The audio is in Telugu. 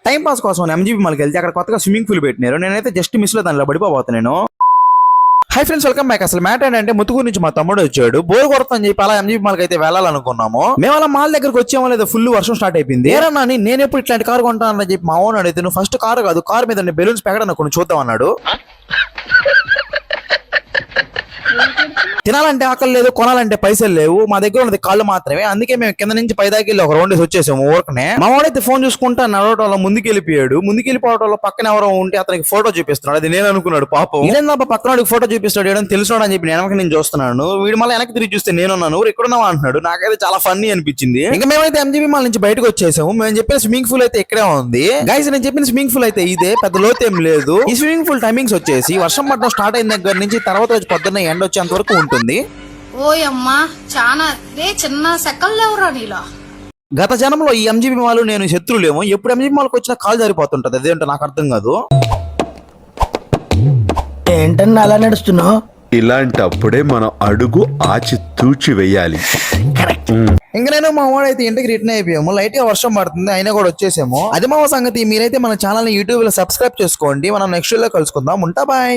టైం పాస్ కోసం ఎంజీబీ మాల్కి వెళ్తే అక్కడ కొత్తగా స్విమ్మింగ్ పూల్ పెట్టినారు. నేనైతే జస్ట్ మిస్ లో దానిలో పడిపోతాను. Hi friends, welcome back. అసలు మ్యాటర్ ఏంటంటే ముత్తుకూరు నుంచి మా తమ్ముడు వచ్చాడు. బోర్ కొడతాని చెప్పి అలా ఎంజీబీ మాల్కి అయితే వెళ్ళాలనుకున్నాము. మేము అలా మాల్ దగ్గరకు వచ్చామో లేదా ఫుల్ వర్షం స్టార్ట్ అయిపోయింది. ఏరన్నా నేను ఎప్పుడు ఇట్లాంటి కారు కొంటానని చెప్పి మా ఓన్ అడిగితే, నువ్వు ఫస్ట్ కారు కాదు, కారు మీద బెలూన్స్ పెగడను కొన్ని చూద్దాం అన్నాడు. తినాలంటే ఆకలి లేదు, కొనాలంటే పైసలు లేవు, మా దగ్గర ఉన్నది కాళ్ళు మాత్రమే. అందుకే మేము కింద నుంచి పైదాకి వెళ్ళి ఒక రౌండ్ వచ్చేసాము ఊరకనే. మా వాడైతే ఫోన్ చూసుకుంటా నడవటంలో ముందుకెళ్ళిపోయాడు. ముందుకెళ్ళిపోవడంలో పక్కన ఎవరో ఉంటే అతనికి ఫోటో చూపిస్తున్నాడు. అది నేను అనుకున్నాడు పాపం. ఇదేందా పక్కన ఫోటో చూపిస్తాడు ఏడని తెలుసున్నాడు అని చెప్పి నేను చూస్తున్నాను. వీడు మళ్ళీ వెనక్కి తిరిగి చూస్తే నేనున్నాను, ఎక్కడున్నావా అంటున్నాడు. నాకైతే చాలా ఫన్నీ అనిపించింది. ఇంకా మేమైతే ఎంజీబీ మాల్ నుంచి బయటకు వచ్చేసాము. మేము చెప్పిన స్విమ్మింగ్ పూల్ అయితే ఇక్కడే ఉంది. గైస్, నేను చెప్పిన స్విమ్మింగ్ పూల్ అయితే ఇదే, పెద్ద లోతు ఏం లేదు. ఈ స్విమ్మింగ్ పూల్ టైమింగ్స్ వచ్చేసి వర్షం పడడం స్టార్ట్ అయిన దగ్గర నుంచి తర్వాత రోజు పొద్దున్న ఎండ వచ్చేంత వరకు ఉంటుంది. ఓయమ్మా చానా చిన్న సెకల్ లేవురా నీలా. గత జనంలో ఈ ఎంజీబీ మాల్ నేను శత్రులేమో. ఎప్పుడు ఎంజీబీ మాల్కి వచ్చినా కాలు జారిపోతుంటది. అదేంటో నాకు అర్థం కాదు. ఏంటన్నా అలా నడుస్తున్నావు? ఇలాంటప్పుడే మనం అడుగు ఆచి తూచి వెయ్యాలి. ఇంకా నేను మా వాడైతే ఇంటికి రిటర్న్ అయిపోయాము. లైట్ గా వర్షం పడుతుంది, అయినా కూడా వచ్చేసాము. అది మా సంగతి. మీరైతే మన ఛానల్ ని యూట్యూబ్ లో సబ్స్క్రైబ్ చేసుకోండి. మనం నెక్స్ట్ లో కలుసుకుందాం. ఉంటా, బాయ్.